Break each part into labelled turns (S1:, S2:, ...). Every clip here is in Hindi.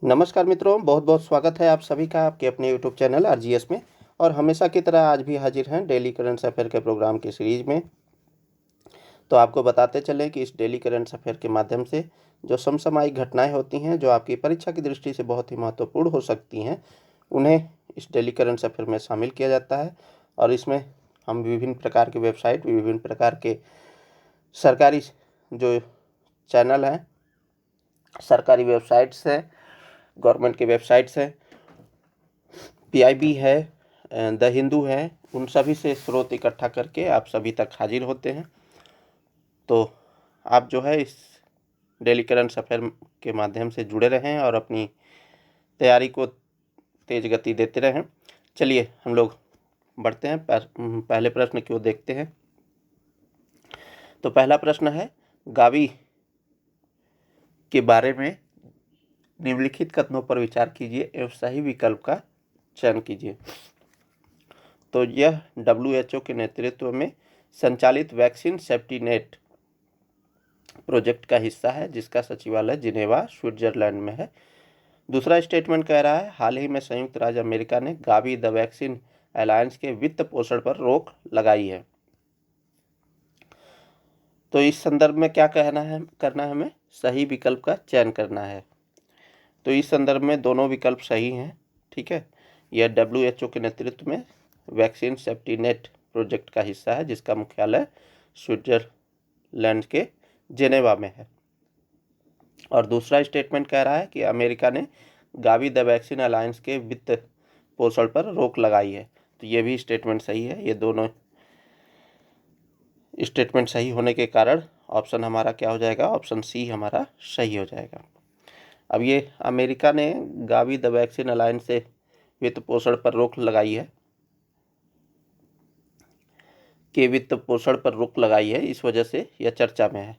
S1: नमस्कार मित्रों, बहुत बहुत स्वागत है आप सभी का आपके अपने यूट्यूब चैनल आरजीएस में। और हमेशा की तरह आज भी हाजिर हैं डेली करंट अफेयर के प्रोग्राम की सीरीज में। तो आपको बताते चलें कि इस डेली करंट अफेयर के माध्यम से जो समसामयिक घटनाएं होती हैं जो आपकी परीक्षा की दृष्टि से बहुत ही महत्वपूर्ण हो सकती हैं, उन्हें इस डेली करंट अफेयर में शामिल किया जाता है। और इसमें हम विभिन्न प्रकार की वेबसाइट, विभिन्न प्रकार के सरकारी जो चैनल हैं, सरकारी वेबसाइट्स हैं, गवर्नमेंट की वेबसाइट्स हैं, पीआईबी है, द हिंदू है, उन सभी से स्रोत इकट्ठा करके आप सभी तक हाजिर होते हैं। तो आप जो है इस डेली करंट अफेयर के माध्यम से जुड़े रहें और अपनी तैयारी को तेज गति देते रहें। चलिए हम लोग बढ़ते हैं, पहले प्रश्न क्यों देखते हैं। तो पहला प्रश्न है, गावी के बारे में निम्नलिखित कथनों पर विचार कीजिए एवं सही विकल्प का चयन कीजिए। तो यह WHO के नेतृत्व में संचालित वैक्सीन सेफ्टी नेट प्रोजेक्ट का हिस्सा है, जिसका सचिवालय जिनेवा, स्विट्जरलैंड में है। दूसरा स्टेटमेंट कह रहा है, हाल ही में संयुक्त राज्य अमेरिका ने गावी द वैक्सीन अलायंस के वित्त पोषण पर रोक लगाई है। तो इस संदर्भ में क्या करना है, हमें सही विकल्प का चयन करना है। तो इस संदर्भ में दोनों विकल्प सही हैं, ठीक है। यह WHO के नेतृत्व में वैक्सीन सेफ्टी नेट प्रोजेक्ट का हिस्सा है, जिसका मुख्यालय स्विट्जरलैंड के जेनेवा में है। और दूसरा स्टेटमेंट कह रहा है कि अमेरिका ने गावी द वैक्सीन अलायंस के वित्त पोषण पर रोक लगाई है। तो ये भी स्टेटमेंट सही है। ये दोनों स्टेटमेंट सही होने के कारण ऑप्शन हमारा क्या हो जाएगा, ऑप्शन सी हमारा सही हो जाएगा। अब ये अमेरिका ने गावी द वैक्सीन अलायंस से वित्त पोषण पर रोक लगाई है, इस वजह से यह चर्चा में है।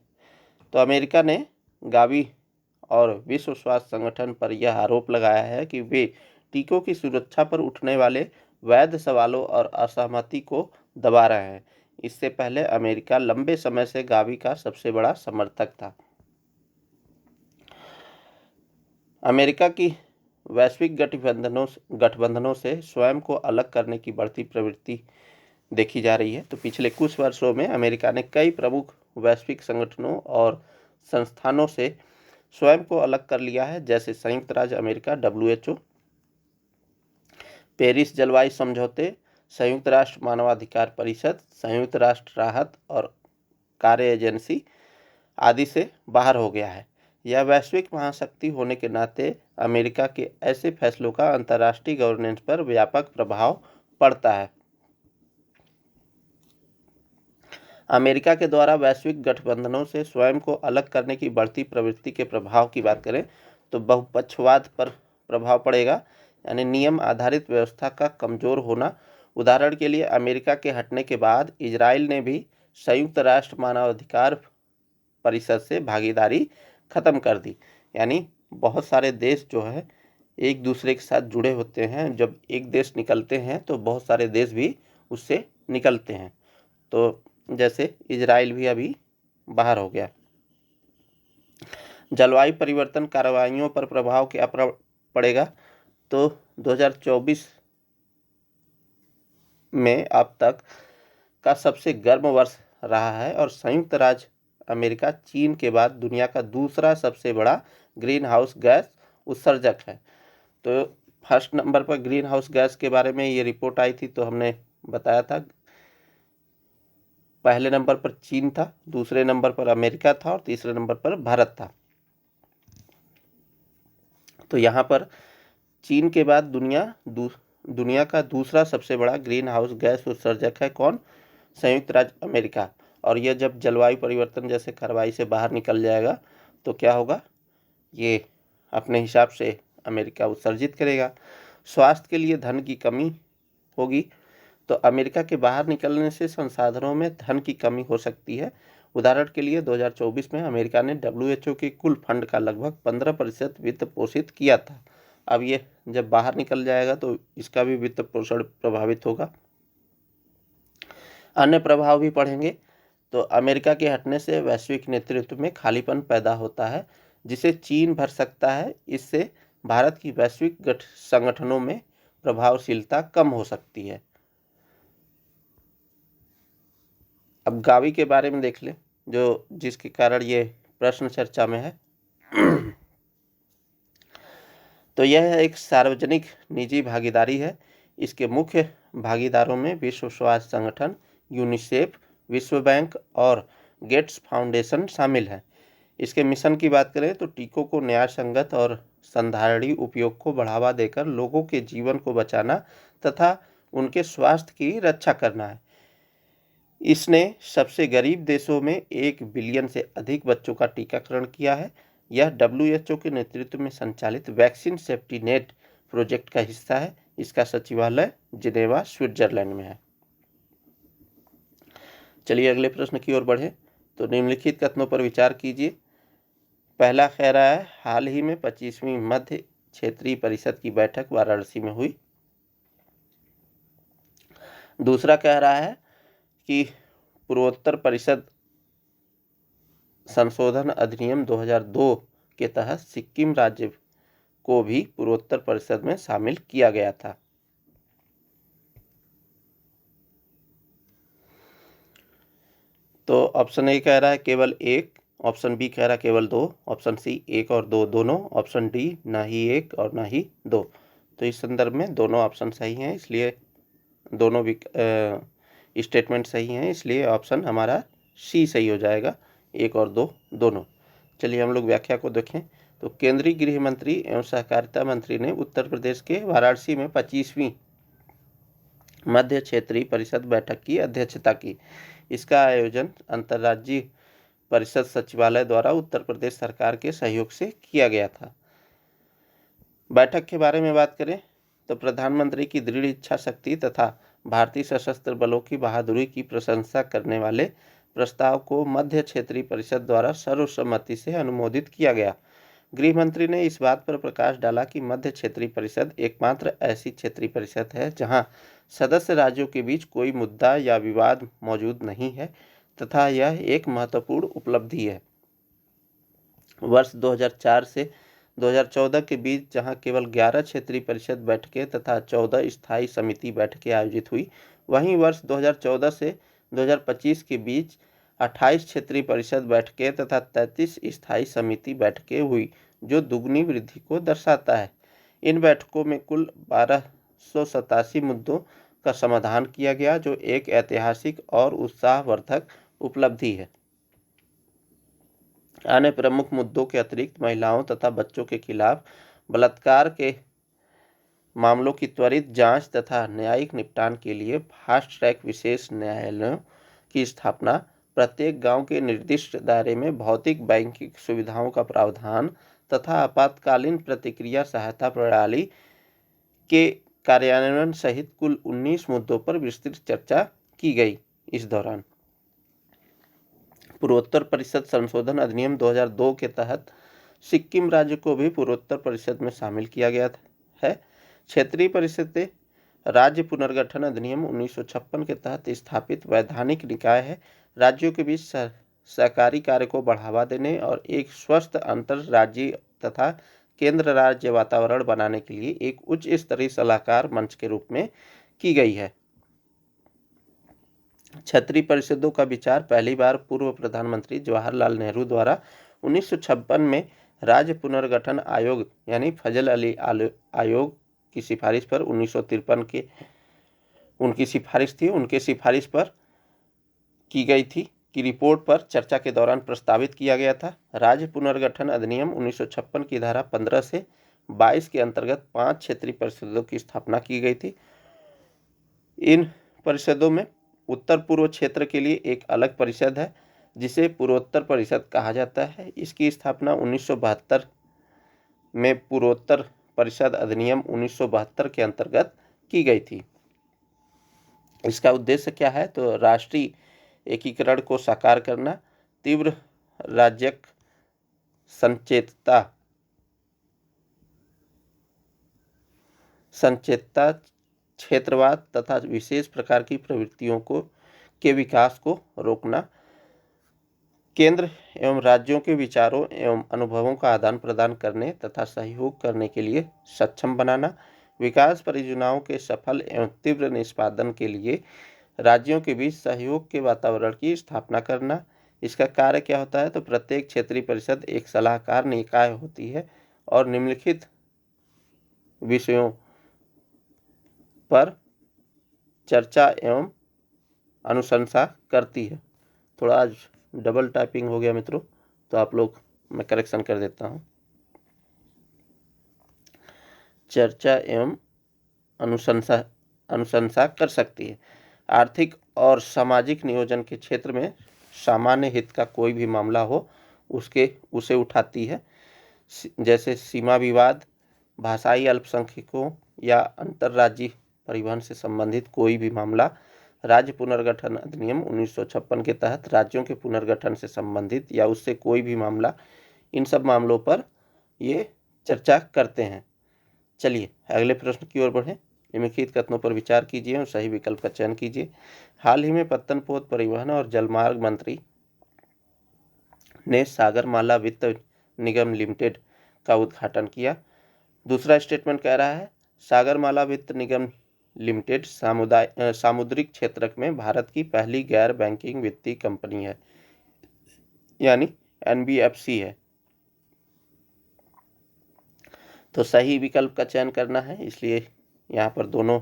S1: तो अमेरिका ने गावी और विश्व स्वास्थ्य संगठन पर यह आरोप लगाया है कि वे टीकों की सुरक्षा पर उठने वाले वैध सवालों और असहमति को दबा रहे हैं। इससे पहले अमेरिका लंबे समय से गावी का सबसे बड़ा समर्थक था। अमेरिका की वैश्विक गठबंधनों से स्वयं को अलग करने की बढ़ती प्रवृत्ति देखी जा रही है। तो पिछले कुछ वर्षों में अमेरिका ने कई प्रमुख वैश्विक संगठनों और संस्थानों से स्वयं को अलग कर लिया है, जैसे संयुक्त राज्य अमेरिका WHO, पेरिस जलवायु समझौते, संयुक्त राष्ट्र मानवाधिकार परिषद, संयुक्त राष्ट्र राहत और कार्य एजेंसी आदि से बाहर हो गया है। यह वैश्विक महाशक्ति होने के नाते अमेरिका के ऐसे फैसलों का अंतर्राष्ट्रीय गवर्नेंस पर व्यापक प्रभाव पड़ता है। अमेरिका के द्वारा वैश्विक गठबंधनों से स्वयं को अलग करने की बढ़ती प्रवृत्ति के प्रभाव की बात करें तो बहुपक्षवाद पर प्रभाव पड़ेगा, यानी नियम आधारित व्यवस्था का कमजोर होना। उदाहरण के लिए अमेरिका के हटने के बाद इजराइल ने भी संयुक्त राष्ट्र मानवाधिकार परिषद से भागीदारी खत्म कर दी। यानी बहुत सारे देश जो है एक दूसरे के साथ जुड़े होते हैं। जब एक देश निकलते हैं तो बहुत सारे देश भी उससे निकलते हैं। तो जैसे इजराइल भी अभी बाहर हो गया। जलवायु परिवर्तन कार्रवाइयों पर प्रभाव क्या पड़ेगा, तो 2024 में अब तक का सबसे गर्म वर्ष रहा है और संयुक्त राज्य अमेरिका चीन के बाद दुनिया का दूसरा सबसे बड़ा ग्रीन हाउस गैस उत्सर्जक है। तो फर्स्ट नंबर पर ग्रीन हाउस गैस के बारे में ये रिपोर्ट आई थी, तो हमने बताया था पहले नंबर पर चीन था, दूसरे नंबर पर अमेरिका था और तीसरे नंबर पर भारत था। तो यहाँ पर चीन के बाद दुनिया का दूसरा सबसे बड़ा ग्रीन हाउस गैस उत्सर्जक है कौन, संयुक्त राज्य अमेरिका। और यह जब जलवायु परिवर्तन जैसे कार्रवाई से बाहर निकल जाएगा तो क्या होगा, ये अपने हिसाब से अमेरिका उत्सर्जित करेगा। स्वास्थ्य के लिए धन की कमी होगी, तो अमेरिका के बाहर निकलने से संसाधनों में धन की कमी हो सकती है। उदाहरण के लिए 2024 में अमेरिका ने WHO के कुल फंड का लगभग 15% वित्त पोषित किया था। अब ये जब बाहर निकल जाएगा तो इसका भी वित्त पोषण प्रभावित होगा। अन्य प्रभाव भी पड़ेंगे। तो अमेरिका के हटने से वैश्विक नेतृत्व में खालीपन पैदा होता है, जिसे चीन भर सकता है। इससे भारत की वैश्विक संगठनों में प्रभावशीलता कम हो सकती है। अब गावी के बारे में देख लें, जो जिसके कारण ये प्रश्न चर्चा में है। तो यह एक सार्वजनिक निजी भागीदारी है। इसके मुख्य भागीदारों में विश्व स्वास्थ्य संगठन, यूनिसेफ, विश्व बैंक और गेट्स फाउंडेशन शामिल है। इसके मिशन की बात करें तो टीकों को न्यायसंगत और संधारणी उपयोग को बढ़ावा देकर लोगों के जीवन को बचाना तथा उनके स्वास्थ्य की रक्षा करना है। इसने सबसे गरीब देशों में 1 बिलियन से अधिक बच्चों का टीकाकरण किया है। यह WHO के नेतृत्व में संचालित वैक्सीन सेफ्टी नेट प्रोजेक्ट का हिस्सा है। इसका सचिवालय जिनेवा, स्विट्जरलैंड में है। चलिए अगले प्रश्न की ओर बढ़े। तो निम्नलिखित कथनों पर विचार कीजिए। पहला कह रहा है, हाल ही में 25वीं मध्य क्षेत्रीय परिषद की बैठक वाराणसी में हुई। दूसरा कह रहा है कि पूर्वोत्तर परिषद संशोधन अधिनियम 2002 के तहत सिक्किम राज्य को भी पूर्वोत्तर परिषद में शामिल किया गया था। तो ऑप्शन ए कह रहा है केवल 1, ऑप्शन बी कह रहा है केवल 2, ऑप्शन सी 1 और 2 दोनों, ऑप्शन डी ना ही 1 और ना ही 2। तो इस संदर्भ में दोनों ऑप्शन सही हैं, इसलिए दोनों स्टेटमेंट सही हैं, इसलिए ऑप्शन हमारा सी सही हो जाएगा, 1 और 2 दोनों। चलिए हम लोग व्याख्या को देखें। तो केंद्रीय गृह मंत्री एवं सहकारिता मंत्री ने उत्तर प्रदेश के वाराणसी में 25वीं मध्य क्षेत्रीय परिषद बैठक की अध्यक्षता की। इसका आयोजन अंतर्राज्यीय परिषद सचिवालय द्वारा उत्तर प्रदेश सरकार के सहयोग से किया गया था। बैठक के बारे में बात करें तो प्रधानमंत्री की दृढ़ इच्छा शक्ति तथा भारतीय सशस्त्र बलों की बहादुरी की प्रशंसा करने वाले प्रस्ताव को मध्य क्षेत्रीय परिषद द्वारा सर्वसम्मति से अनुमोदित किया गया। गृह मंत्री ने इस बात पर प्रकाश डाला कि मध्य क्षेत्रीय परिषद एकमात्र ऐसी क्षेत्रीय परिषद है जहां सदस्य राज्यों के बीच कोई मुद्दा या विवाद मौजूद नहीं है तथा यह एक महत्वपूर्ण उपलब्धि है। वर्ष 2004 से 2014 के बीच जहां केवल 11 क्षेत्रीय परिषद बैठकें तथा 14 स्थायी समिति बैठकें आयोजित हुई, वहीं वर्ष 2014 से 2025 के बीच 28 क्षेत्रीय परिषद बैठकें तथा 33 स्थायी समिति बैठकें हुई, जो दुगनी वृद्धि को दर्शाता है। इन बैठकों में कुल 1287 मुद्दों का समाधान किया गया, जो एक ऐतिहासिक और उत्साहवर्धक उपलब्धि है। अन्य प्रमुख मुद्दों के अतिरिक्त महिलाओं तथा बच्चों के खिलाफ बलात्कार के मामलों की त्वरित जांच तथा न्यायिक निपटान के लिए फास्ट ट्रैक विशेष न्यायालयों की स्थापना, प्रत्येक गांव के निर्दिष्ट दायरे में भौतिक बैंकिंग सुविधाओं का प्रावधान तथा आपातकालीन प्रतिक्रिया सहायता प्रणाली के कार्यान्वयन सहित कुल 19 मुद्दों पर विस्तृत चर्चा की गई। इस दौरान पूर्वोत्तर परिषद संशोधन अधिनियम 2002 के तहत सिक्किम राज्य को भी पूर्वोत्तर परिषद में शामिल किया गया है। क्षेत्रीय परिषदें राज्य पुनर्गठन अधिनियम 1956 के तहत स्थापित वैधानिक निकाय है। राज्यों के बीच सहकारी कार्य को बढ़ावा देने और एक स्वस्थ अंतर राज्य तथा केंद्र राज्य वातावरण बनाने के लिए एक उच्च स्तरीय सलाहकार मंच के रूप में की गई है। क्षेत्रीय परिषदों का विचार पहली बार पूर्व प्रधानमंत्री जवाहरलाल नेहरू द्वारा 1956 में राज्य पुनर्गठन आयोग यानी फजल अली आयोग की सिफारिश पर 1953 के उनकी सिफारिश थी, उनके सिफारिश पर की गई थी की रिपोर्ट पर चर्चा के दौरान प्रस्तावित किया गया था। राज्य पुनर्गठन अधिनियम 1956 की धारा 15 से 22 के अंतर्गत 5 क्षेत्रीय परिषदों की स्थापना की गई थी। इन परिषदों में उत्तर पूर्व क्षेत्र के लिए एक अलग परिषद है जिसे पूर्वोत्तर परिषद कहा जाता है। इसकी स्थापना 1972 में पूर्वोत्तर परिषद अधिनियम 1972 के अंतर्गत की गई थी। इसका उद्देश्य क्या है? तो राष्ट्रीय एकीकरण को साकार करना, तीव्र राज्यक संचेतता, क्षेत्रवाद तथा विशेष प्रकार की प्रवृत्तियों के विकास को रोकना, केंद्र एवं राज्यों के विचारों एवं अनुभवों का आदान प्रदान करने तथा सहयोग करने के लिए सक्षम बनाना, विकास परियोजनाओं के सफल एवं तीव्र निष्पादन के लिए राज्यों के बीच सहयोग के वातावरण की स्थापना करना। इसका कार्य क्या होता है? तो प्रत्येक क्षेत्रीय परिषद एक सलाहकार निकाय होती है और निम्नलिखित विषयों पर चर्चा एवं अनुशंसा करती है। थोड़ा आज डबल टाइपिंग हो गया मित्रों, तो आप लोग, मैं करेक्शन कर देता हूँ। चर्चा एवं अनुशंसा कर सकती है। आर्थिक और सामाजिक नियोजन के क्षेत्र में सामान्य हित का कोई भी मामला हो उसे उठाती है, जैसे सीमा विवाद, भाषाई अल्पसंख्यकों या अंतर्राज्यीय परिवहन से संबंधित कोई भी मामला। राज्य पुनर्गठन अधिनियम 1956 के तहत राज्यों के पुनर्गठन से संबंधित या उससे कोई भी मामला, इन सब मामलों पर ये चर्चा करते हैं। चलिए अगले प्रश्न की ओर बढ़ें। निम्नलिखित कथनों पर विचार कीजिए और सही विकल्प का चयन कीजिए। हाल ही में पत्तनपोत परिवहन और जलमार्ग मंत्री ने सागरमाला वित्त निगम लिमिटेड का उद्घाटन किया। दूसरा स्टेटमेंट कह रहा है, सागरमाला वित्त निगम लिमिटेड सामुद्रिक क्षेत्र में भारत की पहली गैर बैंकिंग वित्तीय कंपनी है, यानी एनबीएफसी है। तो सही विकल्प का चयन करना है, इसलिए यहाँ पर दोनों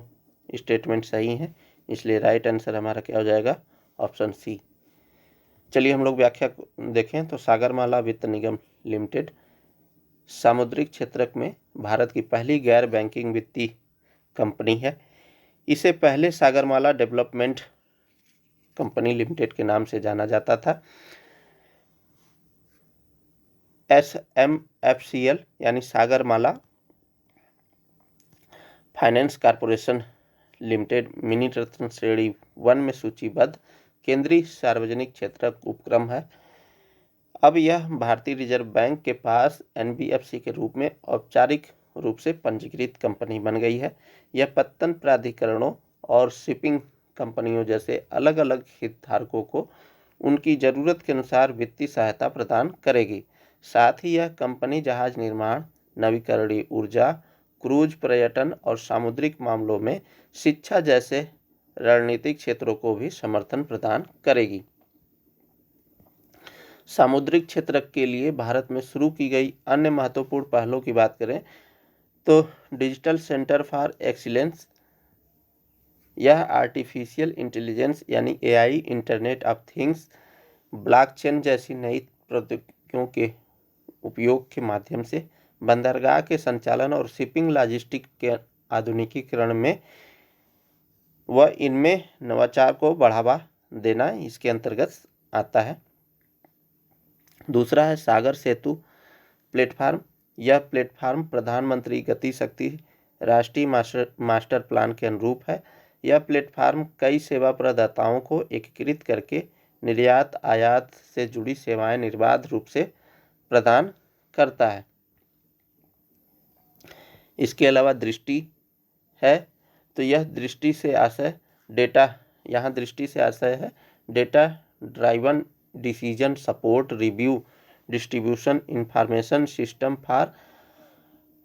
S1: स्टेटमेंट सही हैं, इसलिए राइट आंसर हमारा क्या हो जाएगा? Option C. चलिए हम लोग व्याख्या देखें तो सागरमाला वित्त निगम लिमिटेड सामुद्रिक क्षेत्र में भारत की पहली गैर बैंकिंग वित्तीय कंपनी है। इसे पहले सागरमाला डेवलपमेंट कंपनी लिमिटेड के नाम से जाना जाता था। SMFCL यानी Sagarmala finance corporation limited mini रत्न श्रेणी 1 में सूचीबद्ध केंद्रीय सार्वजनिक क्षेत्र उपक्रम है। अब यह भारतीय रिजर्व बैंक के पास एनबीएफसी के रूप में औपचारिक रूप से पंजीकृत कंपनी बन गई है। यह पत्तन प्राधिकरणों और शिपिंग कंपनियों जैसे अलग अलग हितधारकों को उनकी ज़रूरत के अनुसार वित्तीय सहायता प्रदान करेगी। साथ ही यह कंपनी जहाज निर्माण, नवीकरणीय ऊर्जा, क्रूज पर्यटन और सामुद्रिक मामलों में शिक्षा जैसे रणनीतिक क्षेत्रों को भी समर्थन प्रदान करेगी। सामुद्रिक क्षेत्र के लिए भारत में शुरू की गई अन्य महत्वपूर्ण पहलों की बात करें तो डिजिटल सेंटर फॉर एक्सीलेंस, यह आर्टिफिशियल इंटेलिजेंस यानी AI, internet of things, blockchain जैसी नई प्रौद्योगिकियों के उपयोग के माध्यम से बंदरगाह के संचालन और शिपिंग लॉजिस्टिक के आधुनिकीकरण में व इनमें नवाचार को बढ़ावा देना इसके अंतर्गत आता है। दूसरा है सागर सेतु प्लेटफार्म। यह प्लेटफार्म प्रधानमंत्री गति शक्ति राष्ट्रीय मास्टर प्लान के अनुरूप है। यह प्लेटफार्म कई सेवा प्रदाताओं को एकीकृत करके निर्यात आयात से जुड़ी सेवाएं निर्बाध रूप से प्रदान करता है। इसके अलावा दृष्टि है तो यह दृष्टि से आशय है data driven decision support review distribution information system for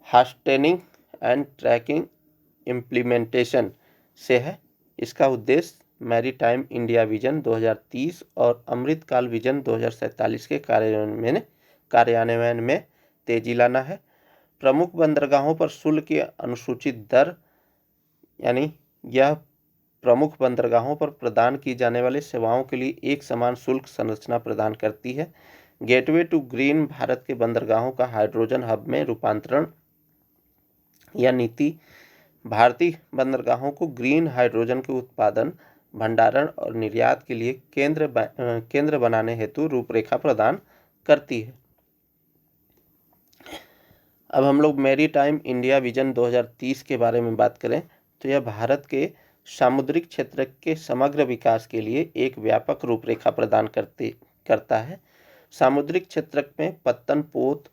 S1: hastening and tracking implementation से है। इसका उद्देश्य मैरीटाइम इंडिया विजन 2030 और अमृतकाल विजन 2047 के कार्यान्वयन में तेजी लाना है। प्रमुख बंदरगाहों पर शुल्क की अनुसूचित दर, यानी यह प्रमुख बंदरगाहों पर प्रदान की जाने वाली सेवाओं के लिए एक समान शुल्क संरचना प्रदान करती है। गेटवे टू ग्रीन भारत के बंदरगाहों का हाइड्रोजन हब में रूपांतरण, यह नीति भारतीय बंदरगाहों को ग्रीन हाइड्रोजन के उत्पादन, भंडारण और निर्यात के लिए केंद्र बनाने हेतु रूपरेखा प्रदान करती है। अब हम लोग मैरीटाइम इंडिया विजन 2030 के बारे में बात करें तो यह भारत के सामुद्रिक क्षेत्र के समग्र विकास के लिए एक व्यापक रूपरेखा प्रदान करता है। सामुद्रिक क्षेत्र में पत्तन पोत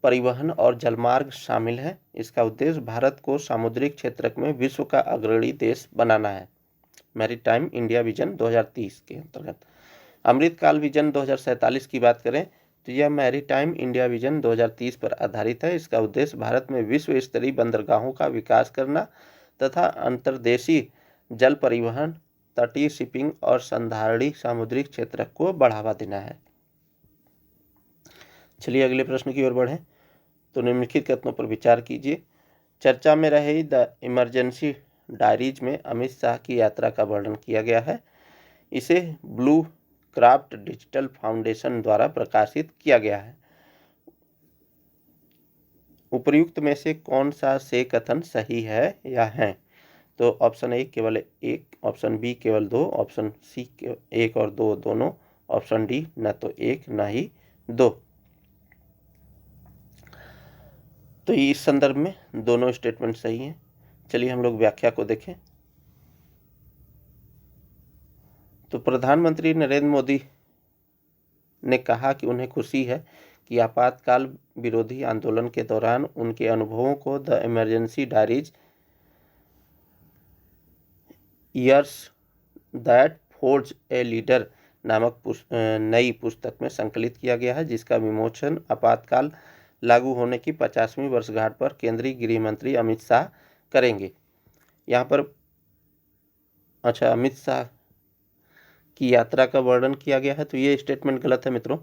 S1: परिवहन और जलमार्ग शामिल है। इसका उद्देश्य भारत को सामुद्रिक क्षेत्र में विश्व का अग्रणी देश बनाना है, मैरीटाइम इंडिया विजन 2030 के अंतर्गत। अमृतकाल विजन 2047 की बात करें तो यह मैरीटाइम इंडिया विजन 2030 पर आधारित है। इसका उद्देश्य भारत में विश्व स्तरीय बंदरगाहों का विकास करना तथा अंतर्देशीय जल परिवहन, तटीय शिपिंग और संधारणी सामुद्रिक क्षेत्र को बढ़ावा देना है। चलिए अगले प्रश्न की ओर बढ़ें। तो निम्नलिखित कथनों पर विचार कीजिए। चर्चा में रही द इमरजेंसी डायरीज में अमित शाह की यात्रा का वर्णन किया गया है। इसे ब्लू क्राफ्ट डिजिटल फाउंडेशन द्वारा प्रकाशित किया गया है। उपर्युक्त में से कौन सा से कथन सही है या है? तो ऑप्शन ए केवल एक, ऑप्शन बी केवल दो, ऑप्शन सी एक और दो दोनों, ऑप्शन डी न तो एक न ही दो। तो इस संदर्भ में दोनों स्टेटमेंट सही हैं। चलिए हम लोग व्याख्या को देखें। तो प्रधानमंत्री नरेंद्र मोदी ने कहा कि उन्हें खुशी है कि आपातकाल विरोधी आंदोलन के दौरान उनके अनुभवों को the emergency diaries years that forge a leader नामक नई पुस्तक में संकलित किया गया है, जिसका विमोचन आपातकाल लागू होने की 50वीं वर्षगांठ पर केंद्रीय गृह मंत्री अमित शाह करेंगे। यहाँ पर अच्छा अमित शाह की यात्रा का वर्णन किया गया है, तो ये स्टेटमेंट गलत है मित्रों।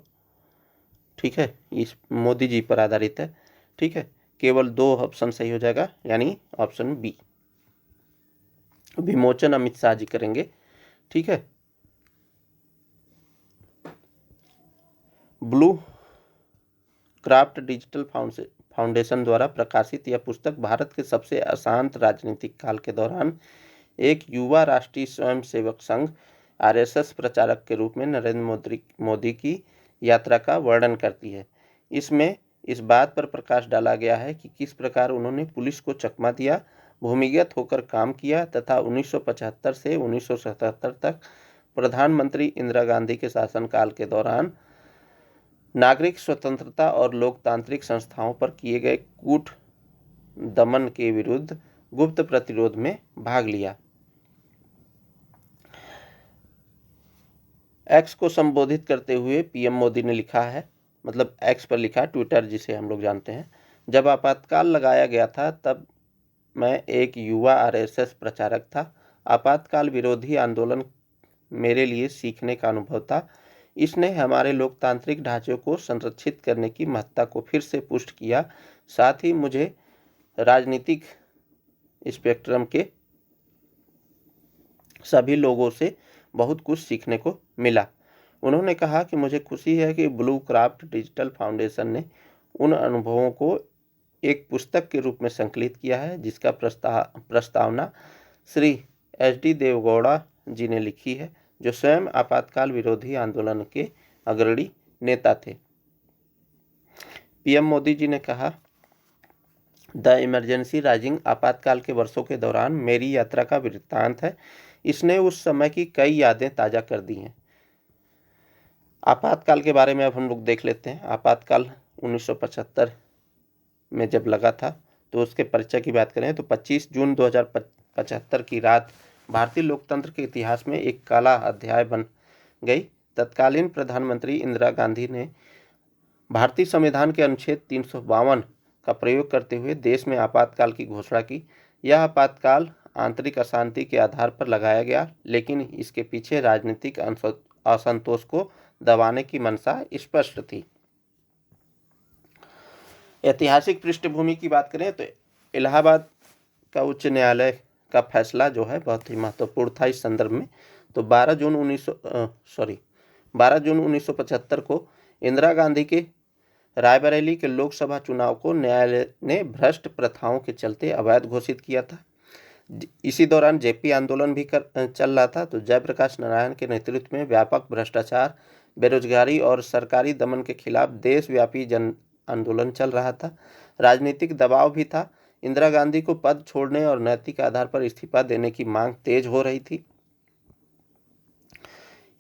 S1: ठीक है, इस मोदी जी पर आधारित है। ठीक है, केवल दो ऑप्शन सही हो जाएगा, यानी ऑप्शन बी, विमोचन अमित शाह जी करेंगे। ठीक है, ब्लू क्राफ्ट डिजिटल फाउंडेशन द्वारा प्रकाशित यह पुस्तक भारत के सबसे अशांत राजनीतिक काल के दौरान एक युवा राष्ट्रीय स्वयंसेवक संघ आरएसएस प्रचारक के रूप में नरेंद्र मोदी की यात्रा का वर्णन करती है। इसमें इस बात पर प्रकाश डाला गया है कि किस प्रकार उन्होंने पुलिस को चकमा दिया, भूमिगत होकर काम किया तथा 1975 से 1977 तक प्रधानमंत्री इंदिरा गांधी के शासनकाल के दौरान नागरिक स्वतंत्रता और लोकतांत्रिक संस्थाओं पर किए गए कूट दमन के विरुद्ध गुप्त प्रतिरोध में भाग लिया। एक्स को संबोधित करते हुए पीएम मोदी ने लिखा है, मतलब एक्स पर लिखा, ट्विटर जिसे हम लोग जानते हैं, जब आपातकाल लगाया गया था तब मैं एक युवा आरएसएस प्रचारक था। आपातकाल विरोधी आंदोलन मेरे लिए सीखने का अनुभव था। इसने हमारे लोकतांत्रिक ढांचे को संरक्षित करने की महत्ता को फिर से पुष्ट किया। साथ ही मुझे राजनीतिक स्पेक्ट्रम के सभी लोगों से बहुत कुछ सीखने को मिला। उन्होंने कहा कि मुझे खुशी है कि ब्लू क्राफ्ट डिजिटल फाउंडेशन ने उन अनुभवों को एक पुस्तक के रूप में संकलित किया है, जिसका प्रस्तावना श्री एच.डी. देवेगौड़ा जी ने लिखी है, जो स्वयं आपातकाल विरोधी आंदोलन के अग्रणी नेता थे। पीएम मोदी जी ने कहा, द इमरजेंसी राइजिंग आपातकाल के वर्षों के दौरान मेरी यात्रा का वृत्तांत है। इसने उस समय की कई यादें ताज़ा कर दी हैं। आपातकाल के बारे में अब हम लोग देख लेते हैं। आपातकाल 1975 में जब लगा था, तो उसके परिचय की बात करें तो 25 जून 2075 की रात भारतीय लोकतंत्र के इतिहास में एक काला अध्याय बन गई। तत्कालीन प्रधानमंत्री इंदिरा गांधी ने भारतीय संविधान के अनुच्छेद 352 का प्रयोग करते हुए देश में आपातकाल की घोषणा की। यह आपातकाल आंतरिक अशांति के आधार पर लगाया गया, लेकिन इसके पीछे राजनीतिक असंतोष को दबाने की मंशा स्पष्ट थी। ऐतिहासिक पृष्ठभूमि की बात करें तो इलाहाबाद का उच्च न्यायालय का फैसला जो है बहुत ही महत्वपूर्ण था इस संदर्भ में। तो 12 जून 1975 को इंदिरा गांधी के रायबरेली के लोकसभा चुनाव को न्यायालय ने भ्रष्ट प्रथाओं के चलते अवैध घोषित किया था। इसी दौरान जेपी आंदोलन भी चल रहा था। तो जयप्रकाश नारायण के नेतृत्व में व्यापक भ्रष्टाचार, बेरोजगारी और सरकारी दमन के खिलाफ देशव्यापी जन आंदोलन चल रहा था। राजनीतिक दबाव भी था। इंदिरा गांधी को पद छोड़ने और नैतिक आधार पर इस्तीफा देने की मांग तेज हो रही थी।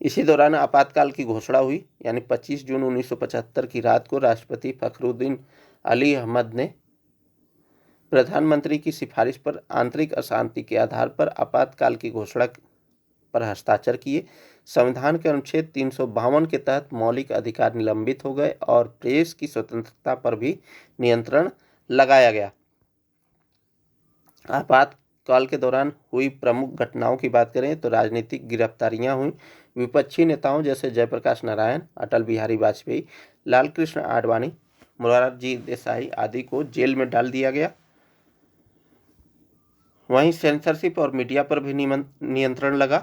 S1: इसी दौरान आपातकाल की घोषणा हुई, यानी 25 जून 1975 की रात को राष्ट्रपति फखरुद्दीन अली अहमद ने प्रधानमंत्री की सिफारिश पर आंतरिक अशांति के आधार पर आपातकाल की घोषणा पर हस्ताक्षर किए। संविधान के अनुच्छेद 352 के तहत मौलिक अधिकार निलंबित हो गए और प्रेस की स्वतंत्रता पर भी नियंत्रण लगाया गया। आपातकाल के दौरान हुई प्रमुख घटनाओं की बात करें तो राजनीतिक गिरफ्तारियां हुई। विपक्षी नेताओं जैसे जयप्रकाश नारायण, अटल बिहारी वाजपेयी, लालकृष्ण आडवाणी, मोरारजी देसाई आदि को जेल में डाल दिया गया। वहीं सेंसरशिप और मीडिया पर भी नियंत्रण लगा।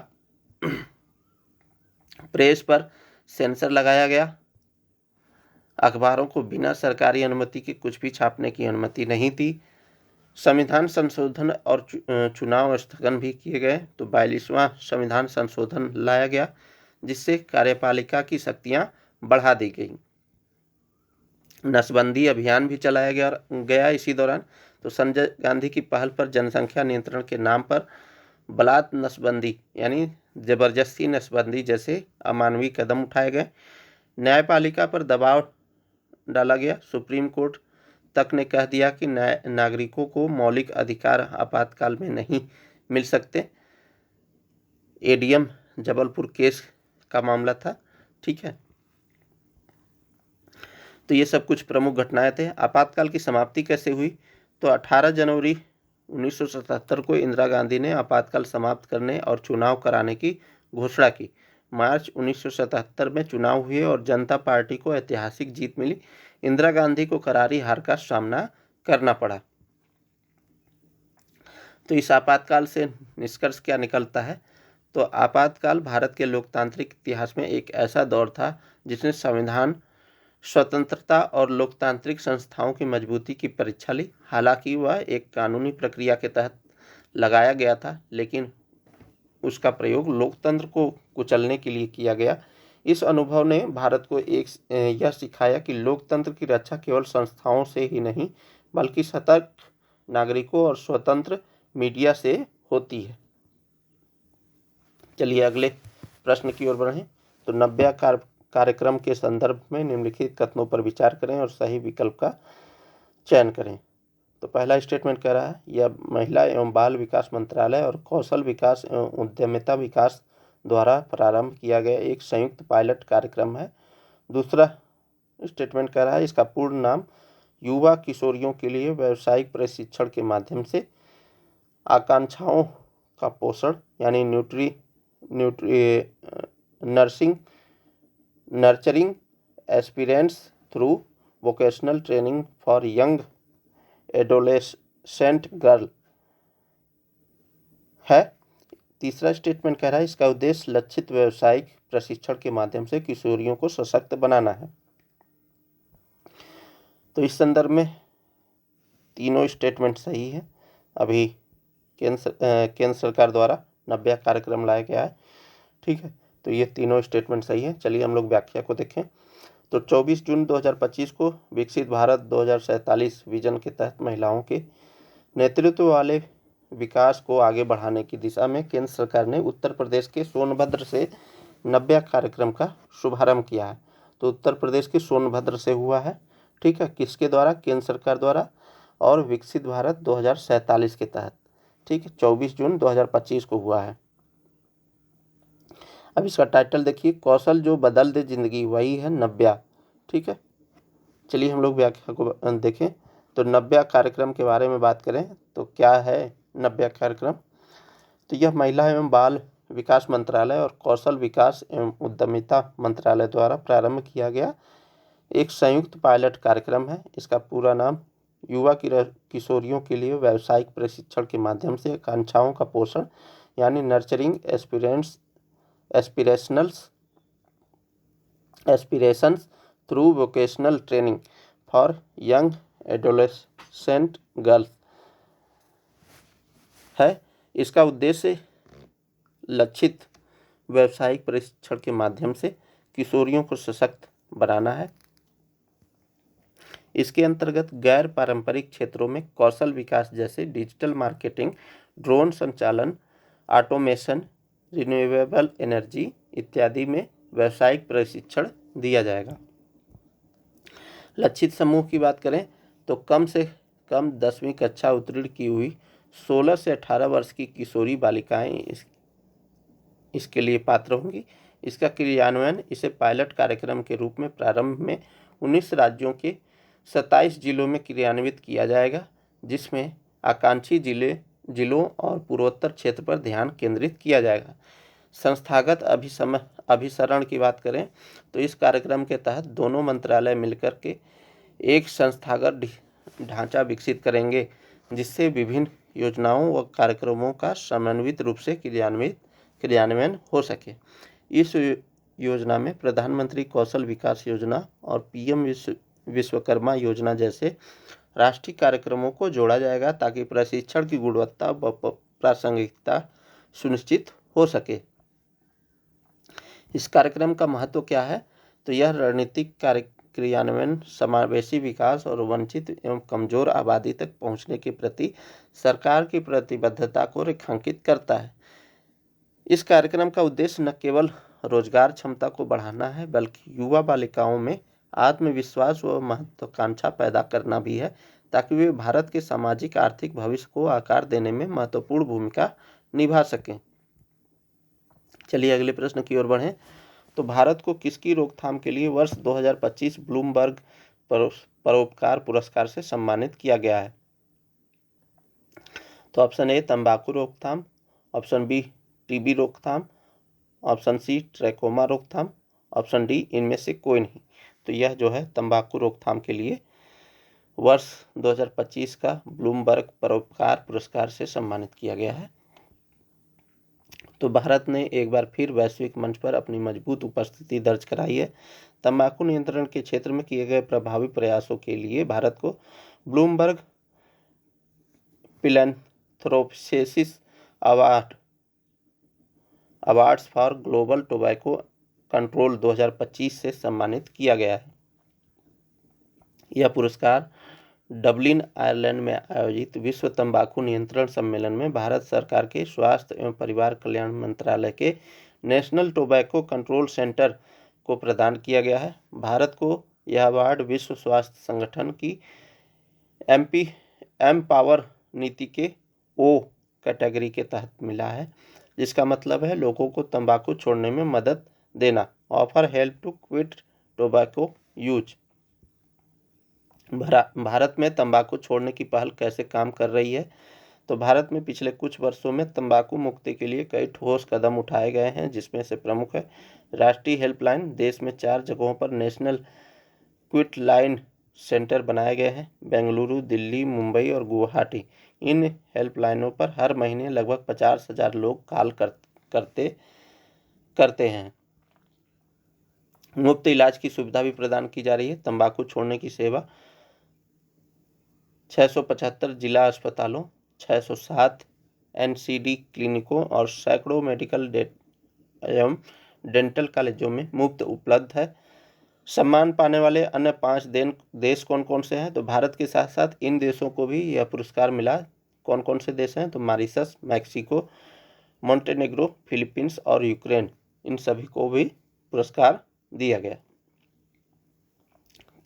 S1: प्रेस पर सेंसर लगाया गया। अखबारों को बिना सरकारी अनुमति के कुछ भी छापने की अनुमति नहीं थी। संविधान संशोधन और चुनाव स्थगन भी किए गए। तो 42वां संविधान संशोधन लाया गया जिससे कार्यपालिका की शक्तियां बढ़ा दी गई। नसबंदी अभियान भी चलाया गया इसी दौरान। तो संजय गांधी की पहल पर जनसंख्या नियंत्रण के नाम पर बलात् नसबंदी यानी जबरदस्ती नसबंदी जैसे अमानवीय कदम उठाए गए। न्यायपालिका पर दबाव डाला गया। सुप्रीम कोर्ट तक ने कह दिया कि नागरिकों को मौलिक अधिकार आपातकाल में नहीं मिल सकते। एडीएम जबलपुर केस का मामला था। ठीक है, तो ये सब कुछ प्रमुख घटनाएं थे। आपातकाल की समाप्ति कैसे हुई? तो 18 जनवरी 1977 को इंदिरा गांधी ने आपातकाल समाप्त करने और चुनाव कराने की घोषणा की। मार्च 1977 में चुनाव हुए और जनता पार्टी को ऐतिहासिक जीत मिली। इंदिरा गांधी को करारी हार का सामना करना पड़ा। तो इस आपातकाल से निष्कर्ष क्या निकलता है? तो आपातकाल भारत के लोकतांत्रिक इतिहास में एक ऐसा दौर था जिसने संविधान, स्वतंत्रता और लोकतांत्रिक संस्थाओं की मजबूती की परीक्षा ली। हालांकि वह एक कानूनी प्रक्रिया के तहत लगाया गया था, लेकिन उसका प्रयोग लोकतंत्र को कुचलने के लिए किया गया। इस अनुभव ने भारत को यह सिखाया कि लोकतंत्र की रक्षा केवल संस्थाओं से ही नहीं बल्कि सतर्क नागरिकों और स्वतंत्र मीडिया से होती है। चलिए अगले प्रश्न की ओर बढ़ें। तो 90 कार्यक्रम के संदर्भ में निम्नलिखित कथनों पर विचार करें और सही विकल्प का चयन करें। तो पहला स्टेटमेंट कह रहा है यह महिला एवं बाल विकास मंत्रालय और कौशल विकास एवं उद्यमिता विकास द्वारा प्रारंभ किया गया एक संयुक्त पायलट कार्यक्रम है। दूसरा स्टेटमेंट कह रहा है इसका पूर्ण नाम युवा किशोरियों के लिए व्यावसायिक प्रशिक्षण के माध्यम से आकांक्षाओं का पोषण यानी nurturing aspirants through vocational training for young adolescent girl है। तीसरा स्टेटमेंट कह रहा है इसका उद्देश्य लक्षित व्यावसायिक प्रशिक्षण के माध्यम से किशोरियों को सशक्त बनाना है। तो इस संदर्भ में तीनों स्टेटमेंट सही है। अभी केंद्र सरकार द्वारा 90 कार्यक्रम लाया गया है। ठीक है, तो ये तीनों स्टेटमेंट सही है। चलिए हम लोग व्याख्या को देखें। तो 24 जून 2025 को विकसित भारत 2047 विजन के तहत महिलाओं के नेतृत्व वाले विकास को आगे बढ़ाने की दिशा में केंद्र सरकार ने उत्तर प्रदेश के सोनभद्र से 90 कार्यक्रम का शुभारंभ किया है। तो उत्तर प्रदेश के सोनभद्र से हुआ है। ठीक है, किसके द्वारा? केंद्र सरकार द्वारा और विकसित भारत 2047 के तहत। ठीक है, 24 जून 2025 को हुआ है। अब इसका टाइटल देखिए, कौशल जो बदल दे जिंदगी वही है 90। ठीक है, चलिए हम लोग व्याख्या को देखें। तो 90 कार्यक्रम के बारे में बात करें तो क्या है 90 कार्यक्रम? तो यह महिला एवं बाल विकास मंत्रालय और कौशल विकास एवं उद्यमिता मंत्रालय द्वारा प्रारंभ किया गया एक संयुक्त पायलट कार्यक्रम है। इसका पूरा नाम युवा किशोरियों के लिए व्यावसायिक प्रशिक्षण के माध्यम से आकांक्षाओं का पोषण यानी nurturing aspirations through vocational training for young adolescent girls है। इसका उद्देश्य लक्षित व्यावसायिक प्रशिक्षण के माध्यम से किशोरियों को सशक्त बनाना है। इसके अंतर्गत गैर पारंपरिक क्षेत्रों में कौशल विकास जैसे डिजिटल मार्केटिंग, ड्रोन संचालन, ऑटोमेशन, रिन्यूएबल एनर्जी इत्यादि में व्यावसायिक प्रशिक्षण दिया जाएगा। लक्षित समूह की बात करें तो कम से कम 10वीं कक्षा उत्तीर्ण की हुई 16 से 18 वर्ष की किशोरी बालिकाएं इसके लिए पात्र होंगी। इसका क्रियान्वयन इसे पायलट कार्यक्रम के रूप में प्रारंभ में 19 राज्यों के 27 जिलों में क्रियान्वित किया जाएगा, जिसमें आकांक्षी जिलों और पूर्वोत्तर क्षेत्र पर ध्यान केंद्रित किया जाएगा। संस्थागत अभिसरण की बात करें तो इस कार्यक्रम के तहत दोनों मंत्रालय मिलकर के एक संस्थागत ढांचा विकसित करेंगे, जिससे विभिन्न योजनाओं व कार्यक्रमों का समन्वित रूप से क्रियान्वयन हो सके। इस योजना में प्रधानमंत्री कौशल विकास योजना और पीएम विश्वकर्मा योजना जैसे राष्ट्रीय कार्यक्रमों को जोड़ा जाएगा, ताकि प्रशिक्षण की गुणवत्ता व प्रासंगिकता सुनिश्चित हो सके। इस कार्यक्रम का महत्व क्या है? तो यह रणनीतिक क्रियान्वयन, समावेशी विकास और वंचित एवं कमजोर आबादी तक पहुंचने के प्रति सरकार की प्रतिबद्धता को रेखांकित करता है। इस कार्यक्रम का उद्देश्य न केवल रोजगार क्षमता को बढ़ाना है, बल्कि युवा बालिकाओं में आत्मविश्वास व महत्वाकांक्षा पैदा करना भी है, ताकि वे भारत के सामाजिक आर्थिक भविष्य को आकार देने में महत्वपूर्ण भूमिका निभा सकें। चलिए अगले प्रश्न की ओर बढ़ें। तो भारत को किसकी रोकथाम के लिए वर्ष 2025 ब्लूमबर्ग परोपकार पुरस्कार से सम्मानित किया गया है? तो ऑप्शन ए तंबाकू रोकथाम, ऑप्शन बी टीबी रोकथाम, ऑप्शन सी ट्रैकोमा रोकथाम, ऑप्शन डी इनमें से कोई नहीं। तो यह जो है तंबाकू रोकथाम के लिए वर्ष 2025 का ब्लूमबर्ग परोपकार पुरस्कार से सम्मानित किया गया है। तो भारत ने एक बार फिर वैश्विक मंच पर अपनी मजबूत उपस्थिति दर्ज कराई है। तंबाकू नियंत्रण के क्षेत्र में किए गए प्रभावी प्रयासों के लिए भारत को Bloomberg philanthropist awards for global tobacco control 2025 से सम्मानित किया गया है। यह पुरस्कार डबलिन, आयरलैंड में आयोजित विश्व तंबाकू नियंत्रण सम्मेलन में भारत सरकार के स्वास्थ्य एवं परिवार कल्याण मंत्रालय के नेशनल टोबैको कंट्रोल सेंटर को प्रदान किया गया है। भारत को यह अवार्ड विश्व स्वास्थ्य संगठन की एमपावर नीति के ओ कैटेगरी के तहत मिला है, जिसका मतलब है लोगों को तंबाकू छोड़ने में मदद देना। Offer help to quit tobacco use. Bharat में तंबाकू छोड़ने की पहल कैसे काम कर रही है? तो भारत में पिछले कुछ वर्षों में तंबाकू मुक्ति के लिए कई ठोस कदम उठाए गए हैं, जिसमें से प्रमुख है राष्ट्रीय हेल्पलाइन। देश में 4 जगहों पर नेशनल क्विट लाइन सेंटर बनाए गए हैं, बेंगलुरु, दिल्ली, मुंबई और गुवाहाटी। इन हेल्पलाइनों पर हर महीने लगभग 50,000 लोग कॉल करते हैं। मुफ्त इलाज की सुविधा भी प्रदान की जा रही है। तंबाकू छोड़ने की सेवा 675 जिला अस्पतालों, 607 एनसीडी क्लिनिकों और सैकड़ों मेडिकल एवं डेंटल कॉलेजों में मुफ्त उपलब्ध है। सम्मान पाने वाले अन्य 5 देश कौन कौन से हैं? तो भारत के साथ साथ इन देशों को भी यह पुरस्कार मिला। कौन कौन से देश हैं? तो मॉरिशस, मैक्सिको, मोंटेनेग्रो, फिलीपींस और यूक्रेन। इन सभी को भी पुरस्कार दिया गया।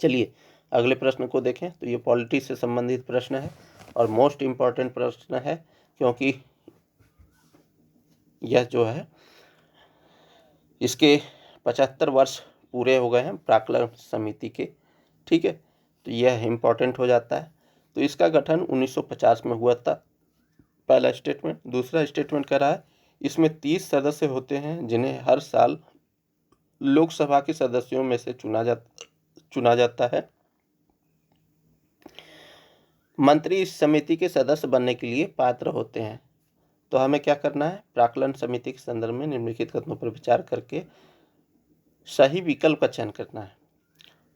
S1: चलिए अगले प्रश्न को देखें। तो ये पॉलिटी से संबंधित प्रश्न है और मोस्ट इम्पॉर्टेंट प्रश्न है, क्योंकि यह जो है इसके 75 वर्ष पूरे हो गए हैं प्राक्कलन समिति के। ठीक है, तो यह इम्पॉर्टेंट हो जाता है। तो इसका गठन 1950 में हुआ था, पहला स्टेटमेंट। दूसरा स्टेटमेंट कह रहा है इसमें 30 सदस्य होते हैं, जिन्हें हर साल लोकसभा के सदस्यों में से चुना जाता है। मंत्री इस समिति के सदस्य बनने के लिए पात्र होते हैं। तो हमें क्या करना है? प्राक्कलन समिति के संदर्भ में निम्नलिखित कथनों पर विचार करके सही विकल्प का चयन करना है।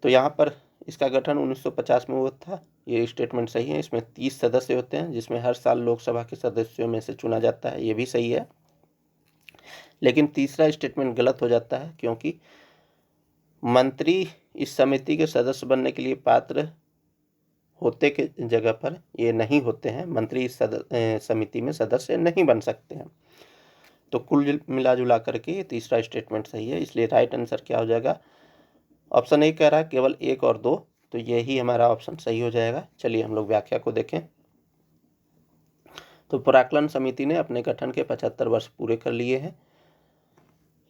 S1: तो यहाँ पर इसका गठन 1950 में हुआ था, ये स्टेटमेंट सही है। इसमें 30 सदस्य होते हैं, जिसमें हर साल लोकसभा के सदस्यों में से चुना जाता है, ये भी सही है। लेकिन तीसरा स्टेटमेंट गलत हो जाता है, क्योंकि मंत्री इस समिति के सदस्य बनने के लिए पात्र होते के जगह पर ये नहीं होते हैं। मंत्री इस समिति में सदस्य नहीं बन सकते हैं। तो कुल मिला जुला करके ये तीसरा स्टेटमेंट सही है, इसलिए राइट आंसर क्या हो जाएगा? ऑप्शन ए कह रहा है केवल 1 और 2, तो यही हमारा ऑप्शन सही हो जाएगा। चलिए हम लोग व्याख्या को देखें। तो प्राक्कलन समिति ने अपने गठन के 75 वर्ष पूरे कर लिए हैं।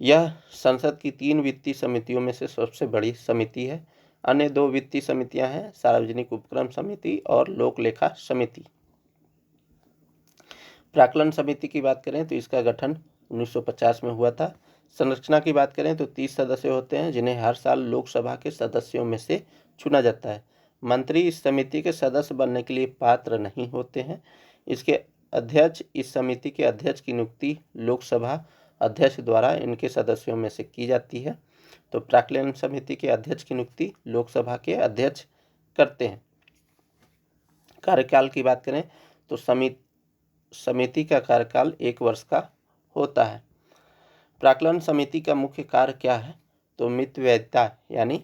S1: यह संसद की 3 वित्तीय समितियों में से सबसे बड़ी समिति है। अन्य 2 वित्तीय समितियां हैं, सार्वजनिक उपक्रम समिति और लोक लेखा समिति। प्राक्कलन समिति की बात करें तो इसका गठन 1950 में हुआ था। संरचना की बात करें तो 30 सदस्य होते हैं, जिन्हें हर साल लोकसभा के सदस्यों में से चुना जाता है। मंत्री इस समिति के सदस्य बनने के लिए पात्र नहीं होते हैं। इस समिति के अध्यक्ष की नियुक्ति लोकसभा अध्यक्ष द्वारा इनके सदस्यों में से की जाती है। तो प्राक्कलन समिति के अध्यक्ष की नियुक्ति लोकसभा के अध्यक्ष करते हैं। कार्यकाल की बात करें तो समिति का कार्यकाल 1 वर्ष का होता है। प्राक्कलन समिति का मुख्य कार्य क्या है? तो मितव्ययिता यानी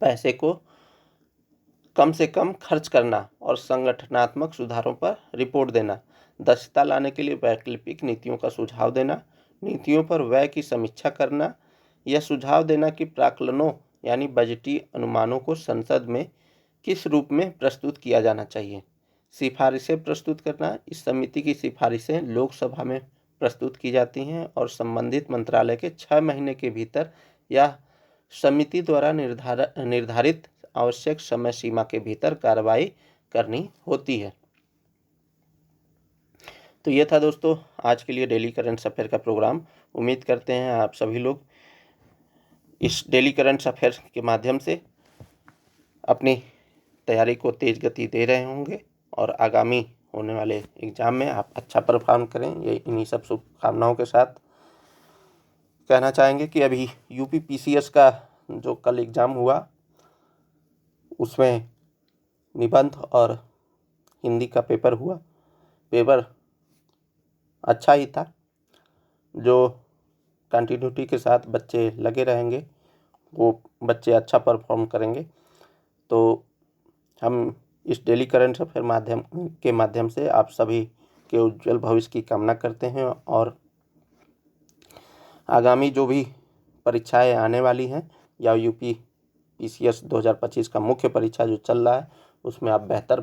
S1: पैसे को कम से कम खर्च करना और संगठनात्मक सुधारों पर रिपोर्ट देना, दक्षता लाने के लिए वैकल्पिक नीतियों का सुझाव देना, नीतियों पर व्यय की समीक्षा करना, यह सुझाव देना कि प्राक्कलनों यानी बजटीय अनुमानों को संसद में किस रूप में प्रस्तुत किया जाना चाहिए, सिफारिशें प्रस्तुत करना। इस समिति की सिफारिशें लोकसभा में प्रस्तुत की जाती हैं और संबंधित मंत्रालय के 6 महीने के भीतर या समिति द्वारा निर्धारित आवश्यक समय सीमा के भीतर कार्रवाई करनी होती है। तो ये था दोस्तों आज के लिए डेली करंट अफेयर का प्रोग्राम। उम्मीद करते हैं आप सभी लोग इस डेली करंट अफेयर के माध्यम से अपनी तैयारी को तेज गति दे रहे होंगे और आगामी होने वाले एग्ज़ाम में आप अच्छा परफॉर्म करें। ये इन्हीं सब शुभकामनाओं के साथ कहना चाहेंगे कि अभी यूपी पीसीएस का जो कल एग्ज़ाम हुआ उसमें निबंध और हिंदी का पेपर हुआ। पेपर अच्छा ही था। जो कंटिन्यूटी के साथ बच्चे लगे रहेंगे वो बच्चे अच्छा परफॉर्म करेंगे। तो हम इस डेली करंट अफेयर के माध्यम से आप सभी के उज्जवल भविष्य की कामना करते हैं और आगामी जो भी परीक्षाएं आने वाली हैं या यूपी पीसीएस 2025 का मुख्य परीक्षा जो चल रहा है उसमें आप बेहतर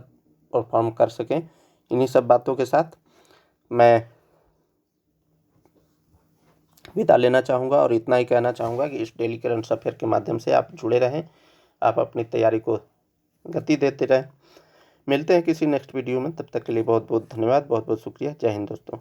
S1: परफॉर्म कर सकें। इन्हीं सब बातों के साथ मैं विदा लेना चाहूँगा और इतना ही कहना चाहूँगा कि इस डेली करंट अफेयर के माध्यम से आप जुड़े रहें, आप अपनी तैयारी को गति देते रहें। मिलते हैं किसी नेक्स्ट वीडियो में, तब तक के लिए बहुत बहुत धन्यवाद, बहुत बहुत शुक्रिया। जय हिंद दोस्तों।